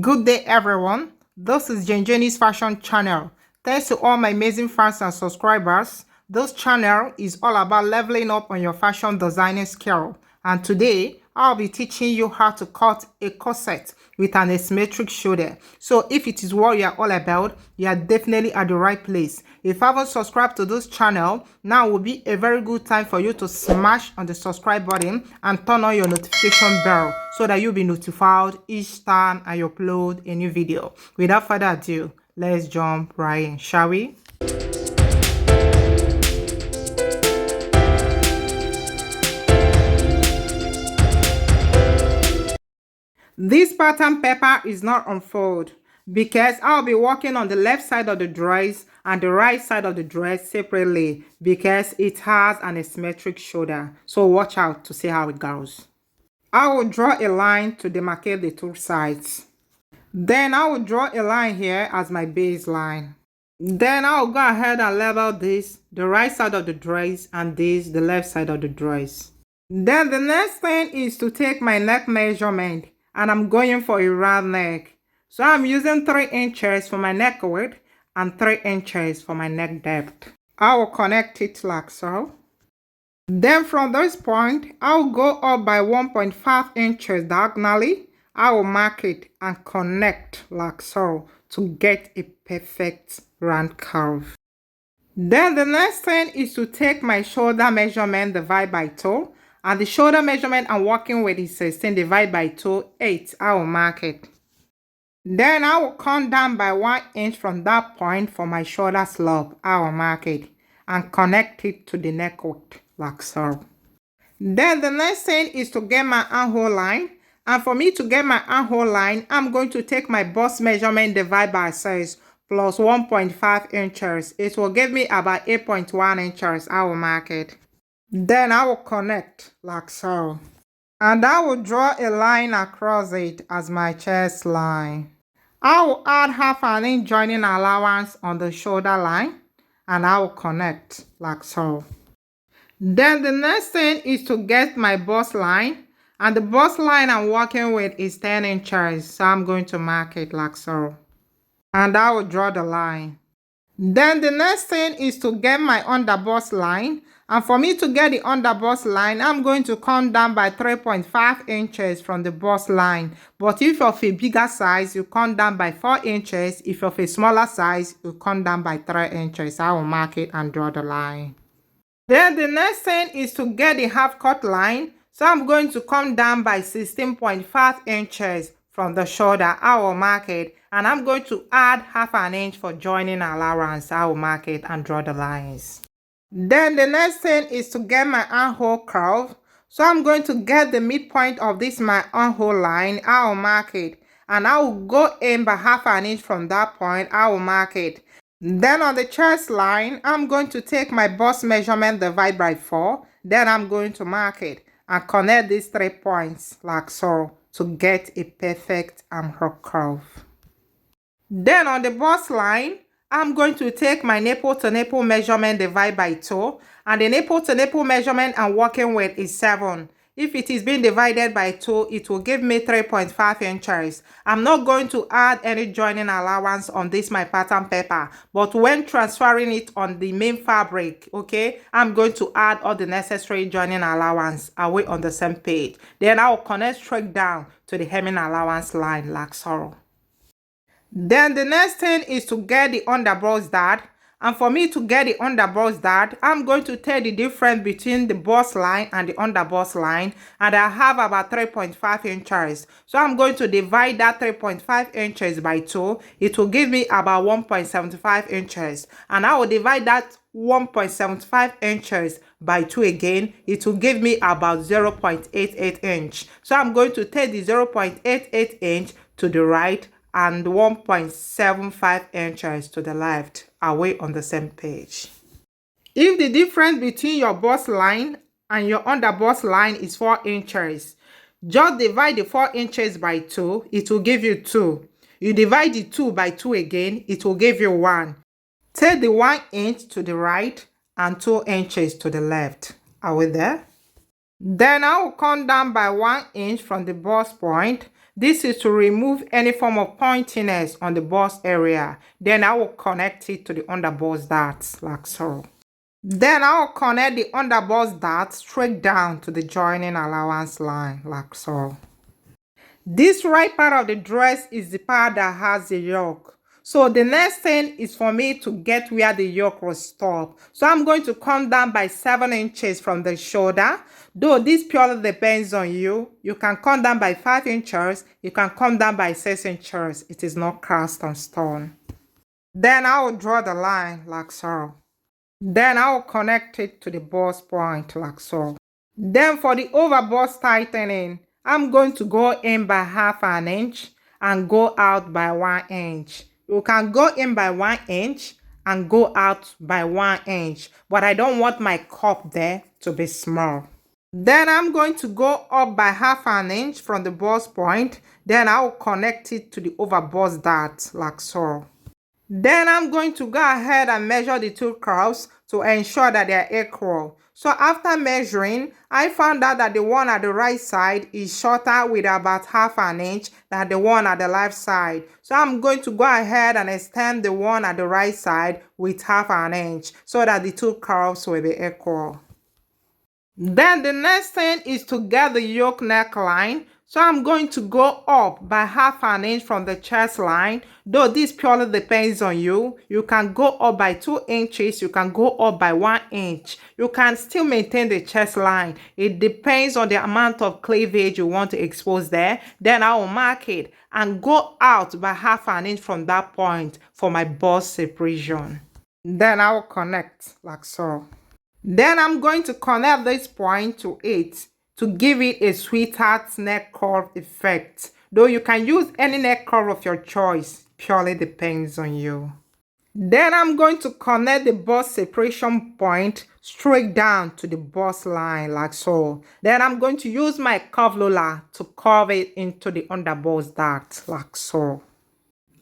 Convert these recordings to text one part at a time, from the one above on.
Good day, everyone. This is Jenny's Fashion Channel. Thanks to all my amazing fans and subscribers. This channel is all about leveling up on your fashion designing skill. And today, I'll be teaching you how to cut a corset with an asymmetric shoulder. So if it is what you're all about, you are definitely at the right place. If you haven't subscribed to this channel, now will be a very good time for you to smash on the subscribe button and turn on your notification bell so that you'll be notified each time I upload a new video. Without further ado, let's jump right in, shall we? This pattern paper is not unfold because I'll be working on the left side of the dress and the right side of the dress separately because it has an asymmetric shoulder. So watch out to see how it goes. I will draw a line to demarcate the two sides. Then I will draw a line here as my baseline. Then I will go ahead and level this, the right side of the dress, and this, the left side of the dress. Then the next thing is to take my neck measurement. And I'm going for a round neck. So I'm using 3 inches for my neck width and 3 inches for my neck depth. I will connect it like so. Then from this point, I'll go up by 1.5 inches diagonally. I will mark it and connect like so to get a perfect round curve. Then the next thing is to take my shoulder measurement, divide by 2. And the shoulder measurement I'm working with is 16 divided by 2, 8. I will mark it. Then I will come down by 1 inch from that point for my shoulder slope. I will mark it and connect it to the neck width like so. Then the next thing is to get my armhole line. And for me to get my armhole line, I'm going to take my bust measurement divided by 6 plus 1.5 inches. It will give me about 8.1 inches. I will mark it. Then I will connect like so. And I will draw a line across it as my chest line. I will add half an inch joining allowance on the shoulder line. And I will connect like so. Then the next thing is to get my bust line. And the bust line I'm working with is 10 inches. So I'm going to mark it like so. And I will draw the line. Then the next thing is to get my underbust line. And for me to get the underbust line, I'm going to come down by 3.5 inches from the bust line. But if you're of a bigger size, you come down by 4 inches. If you're of a smaller size, you come down by 3 inches. I will mark it and draw the line. Then the next thing is to get the half cut line. So I'm going to come down by 16.5 inches from the shoulder. I will mark it. And I'm going to add half an inch for joining allowance. I will mark it and draw the lines. Then the next thing is to get my armhole curve. So I'm going to get the midpoint of this my armhole line. I will mark it. And I will go in by half an inch from that point. I will mark it. Then on the chest line, I'm going to take my bust measurement divide by 4. Then I'm going to mark it and connect these 3 points like so to get a perfect armhole curve. Then on the bust line, I'm going to take my nipple to nipple measurement divide by 2. And the nipple to nipple measurement I'm working with is 7. If it is being divided by 2, it will give me 3.5 inches. I'm not going to add any joining allowance on this my pattern paper. But when transferring it on the main fabric, okay, I'm going to add all the necessary joining allowance away on the same page. Then I will connect straight down to the hemming allowance line like so. Then the next thing is to get the underbust dart. And for me to get the underbust dart, I'm going to tell the difference between the bust line and the underbust line. And I have about 3.5 inches. So I'm going to divide that 3.5 inches by 2. It will give me about 1.75 inches. And I will divide that 1.75 inches by 2 again. It will give me about 0.88 inch. So I'm going to take the 0.88 inch to the right and 1.75 inches to the left away on the same page. If the difference between your bust line and your underbust line is 4 inches, just divide the 4 inches by 2, it will give you 2. You divide the 2 by 2 again, it will give you 1. Take the 1 inch to the right and 2 inches to the left. Are we there? Then I will come down by 1 inch from the bust point. This is to remove any form of pointiness on the bust area. Then I will connect it to the underbust dart like so. Then I will connect the underbust dart straight down to the joining allowance line like so. This right part of the dress is the part that has the yoke. So the next thing is for me to get where the yoke will stop. So I'm going to come down by 7 inches from the shoulder. Though this purely depends on you. You can come down by 5 inches. You can come down by 6 inches. It is not cast on stone. Then I will draw the line like so. Then I will connect it to the bust point like so. Then for the overbust tightening, I'm going to go in by 1/2 inch and go out by 1 inch. You can go in by 1 inch and go out by 1 inch, but I don't want my cup there to be small. Then I'm going to go up by 1/2 inch from the bust point. Then I will connect it to the overbust dart like so. Then I'm going to go ahead and measure the two curves to ensure that they are equal. So after measuring, I found out that the one at the right side is shorter with about 1/2 inch than the one at the left side. So I'm going to go ahead and extend the one at the right side with 1/2 inch so that the two curves will be equal. Then the next thing is to get the yoke neckline. So I'm going to go up by 1/2 inch from the chest line. Though this purely depends on you. You can go up by 2 inches. You can go up by 1 inch. You can still maintain the chest line. It depends on the amount of cleavage you want to expose there. Then I will mark it and go out by 1/2 inch from that point for my bust separation. Then I will connect like so. Then I'm going to connect this point to it to give it a sweetheart neck curve effect. Though you can use any neck curve of your choice, purely depends on you. Then I'm going to connect the bust separation point straight down to the bust line like so. Then I'm going to use my curve roller to curve it into the underbust dart like so.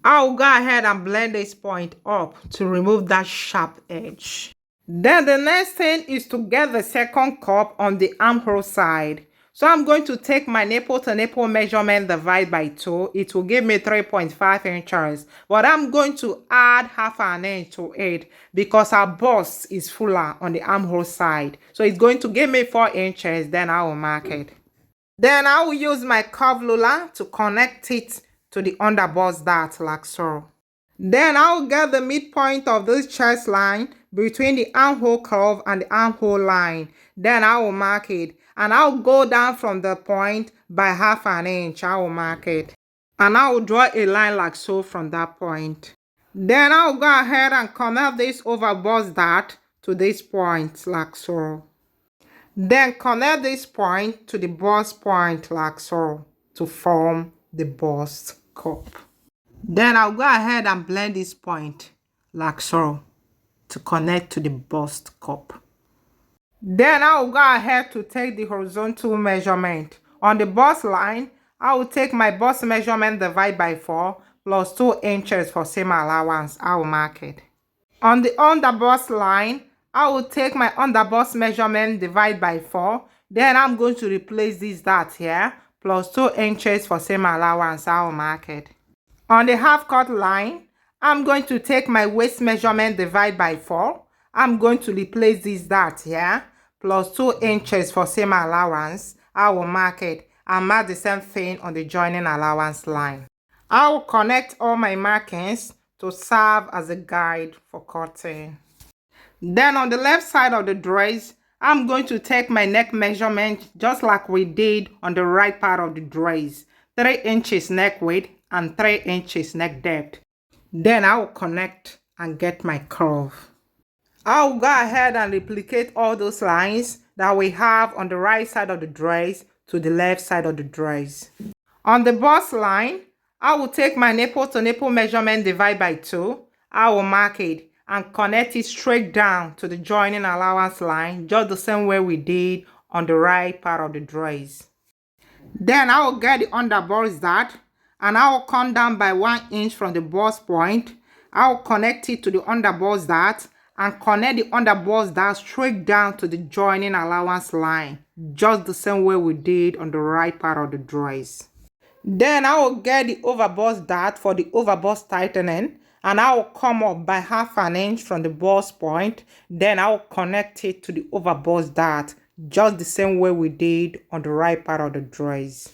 I'll go ahead and blend this point up to remove that sharp edge. Then the next thing is to get the second cup on the armhole side. So I'm going to take my nipple to nipple measurement, divide by 2. It will give me 3.5 inches. But I'm going to add 1/2 inch to it because our bust is fuller on the armhole side. So it's going to give me 4 inches. Then I will mark it. Then I will use my curve ruler to connect it to the underbust dart like so. Then I'll get the midpoint of this chest line between the armhole curve and the armhole line. Then I will mark it. And I'll go down from the point by 1/2 inch. I will mark it. And I will draw a line like so from that point. Then I'll go ahead and connect this overbust dart to this point like so. Then connect this point to the bust point like so to form the bust cup. Then I'll go ahead and blend this point like so to connect to the bust cup. Then I will go ahead to take the horizontal measurement. On the bust line, I will take my bust measurement divide by 4 plus 2 inches for seam allowance. I will mark it. On the underbust line, I will take my underbust measurement divide by 4. Then I'm going to replace this dart here plus 2 inches for seam allowance. I will mark it. On the half cut line, I'm going to take my waist measurement divide by 4. I'm going to replace this dart here plus 2 inches for seam allowance. I will mark it and mark the same thing on the joining allowance line. I will connect all my markings to serve as a guide for cutting. Then on the left side of the dress, I'm going to take my neck measurement just like we did on the right part of the dress. 3 inches neck width and 3 inches neck depth. Then I will connect and get my curve. I will go ahead and replicate all those lines that we have on the right side of the dress to the left side of the dress. On the bust line, I will take my nipple to nipple measurement divide by 2. I will mark it and connect it straight down to the joining allowance line just the same way we did on the right part of the dress. Then I will get the underbust dart and I will come down by 1 inch from the bust point. I will connect it to the underbust dart and connect the underbust dart straight down to the joining allowance line, just the same way we did on the right part of the dress. Then I will get the overbust dart for the overbust tightening, and I will come up by 1/2 inch from the bust point. Then I will connect it to the overbust dart just the same way we did on the right part of the dress.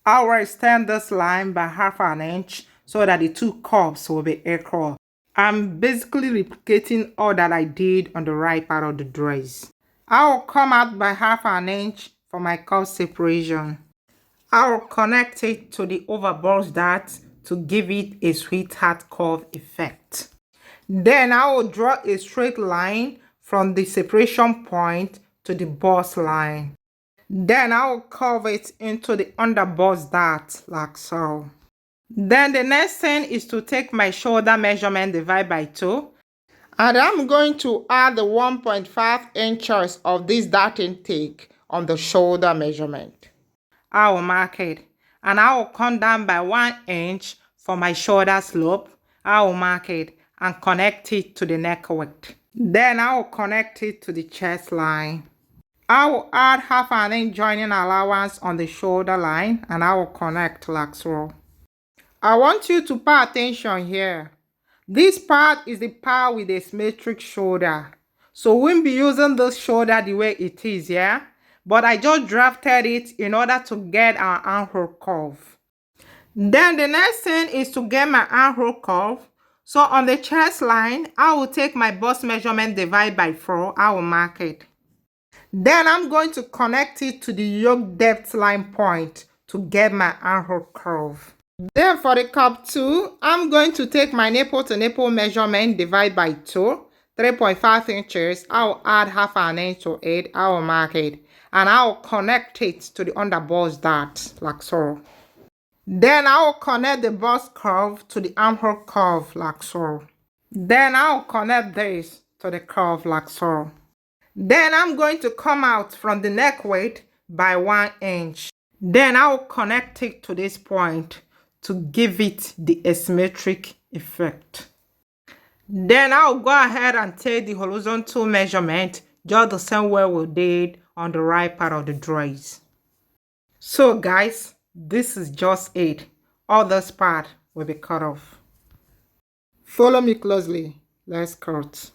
I will extend this line by 1/2 inch so that the two curves will be equal. I'm basically replicating all that I did on the right part of the dress. I will come out by 1/2 inch for my curve separation. I will connect it to the overbust dart to give it a sweetheart curve effect. Then I will draw a straight line from the separation point to the bust line. Then I will curve it into the underbust dart like so. Then the next thing is to take my shoulder measurement divide by 2. And I'm going to add the 1.5 inches of this dart intake on the shoulder measurement. I will mark it, and I will come down by 1 inch for my shoulder slope. I will mark it and connect it to the neck width. Then I will connect it to the chest line. I will add 1/2 inch joining allowance on the shoulder line, and I will connect like so. I want you to pay attention here. This part is the part with the asymmetric shoulder. So we won't be using this shoulder the way it is, yeah? But I just drafted it in order to get our armhole curve. Then the next thing is to get my armhole curve. So on the chest line, I will take my bust measurement divide by 4. I will mark it. Then I'm going to connect it to the yoke depth line point to get my armhole curve. Then for the cup 2, I'm going to take my nipple to nipple measurement divide by 2, 3.5 inches. I'll add 1/2 inch to it. I will mark it. And I will connect it to the underbust dart like so. Then I will connect the bust curve to the armhole curve like so. Then I will connect this to the curve like so. Then I'm going to come out from the neck width by 1 inch. Then I will connect it to this point to give it the asymmetric effect. Then I'll go ahead and take the horizontal measurement just the same way we did on the right part of the dress. So guys, this is just it. All this part will be cut off. Follow me closely. Let's cut.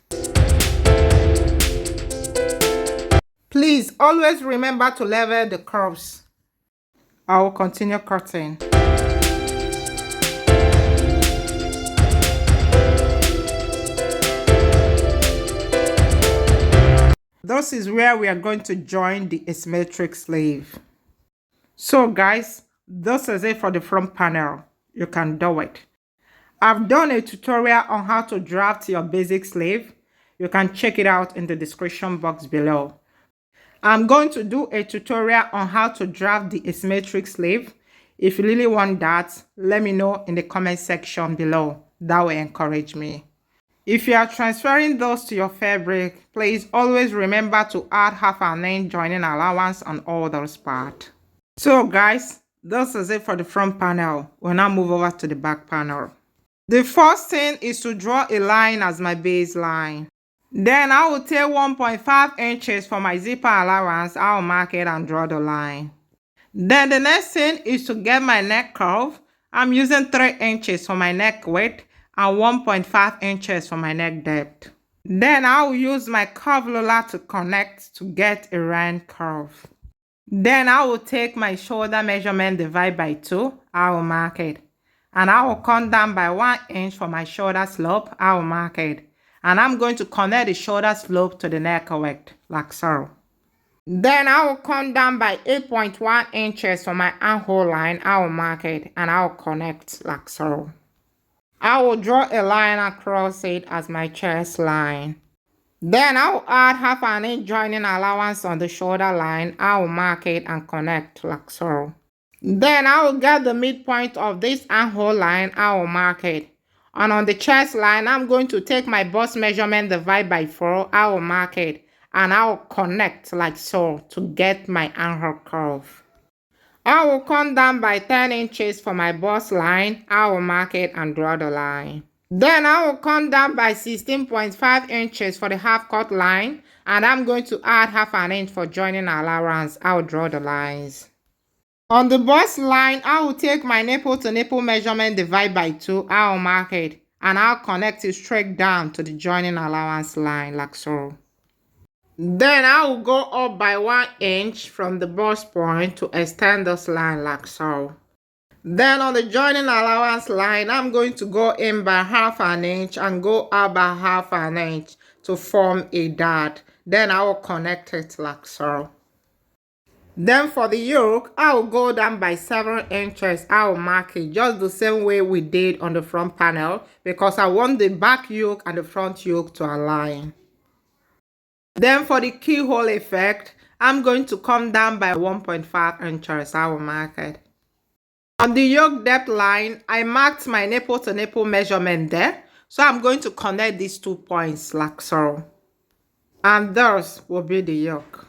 Please always remember to level the curves. I will continue cutting. This is where we are going to join the asymmetric sleeve. So guys, this is it for the front panel. You can do it. I've done a tutorial on how to draft your basic sleeve. You can check it out in the description box below. I'm going to do a tutorial on how to draft the asymmetric sleeve. If you really want that, let me know in the comment section below. That will encourage me. If you are transferring those to your fabric, please always remember to add 1/2 inch joining allowance on all those parts. So guys, this is it for the front panel. We'll now move over to the back panel. The first thing is to draw a line as my baseline. Then I will take 1.5 inches for my zipper allowance. I will mark it and draw the line. Then the next thing is to get my neck curve. I'm using 3 inches for my neck width and 1.5 inches for my neck depth. Then I will use my curve ruler to connect to get a round curve. Then I will take my shoulder measurement divide by 2. I will mark it. And I will come down by 1 inch for my shoulder slope. I will mark it. And I'm going to connect the shoulder slope to the neck width like so. Then I will come down by 8.1 inches for my armhole line. I will mark it and I will connect like so. I will draw a line across it as my chest line. Then I will add 1/2 inch joining allowance on the shoulder line. I will mark it and connect like so. Then I will get the midpoint of this armhole line. I will mark it. And on the chest line, I'm going to take my bust measurement divide by 4. I will mark it and I will connect like so to get my armhole curve. I will come down by 10 inches for my bust line. I will mark it and draw the line. Then I will come down by 16.5 inches for the half cut line. And I'm going to add 1/2 inch for joining allowance. I will draw the lines. On the bust line, I will take my nipple to nipple measurement, divide by 2. I will mark it and I'll connect it straight down to the joining allowance line like so. Then I will go up by 1 inch from the bust point to extend this line like so. Then on the joining allowance line, I'm going to go in by 1/2 inch and go out by 1/2 inch to form a dot. Then I will connect it like so. Then for the yoke, I will go down by 7 inches. I will mark it just the same way we did on the front panel because I want the back yoke and the front yoke to align. Then for the keyhole effect, I'm going to come down by 1.5 inches. I will mark it. On the yoke depth line, I marked my nipple to nipple measurement there. So I'm going to connect these 2 points like so. And thus will be the yoke.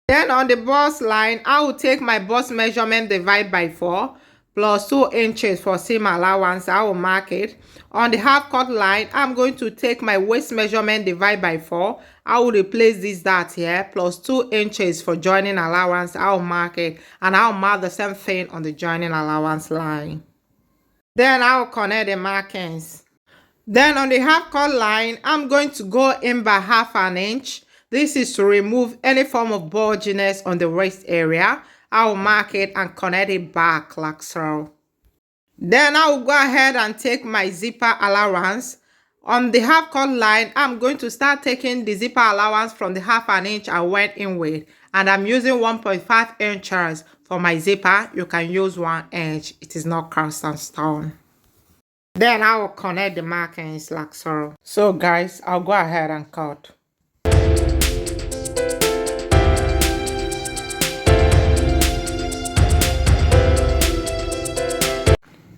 Then on the bust line, I will take my bust measurement, divide by 4 plus 2 inches for seam allowance. I will mark it. On the half cut line, I'm going to take my waist measurement, divide by 4. I will replace this dot here plus 2 inches for joining allowance. I will mark it and I will mark the same thing on the joining allowance line. Then I will connect the markings. Then on the half cut line, I'm going to go in by 1/2 inch. This is to remove any form of bulginess on the waist area. I will mark it and connect it back like so. Then I will go ahead and take my zipper allowance. On the half cut line, I'm going to start taking the zipper allowance from the 1/2 inch I went in with. And I'm using 1.5 inches for my zipper. You can use 1 inch. It is not cast and stone. Then I will connect the markings like so. So guys, I'll go ahead and cut.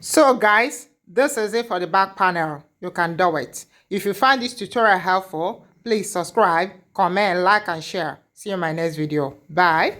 So guys, this is it for the back panel. You can do it. If you find this tutorial helpful, please subscribe, comment, like and share. See you in my next video. Bye.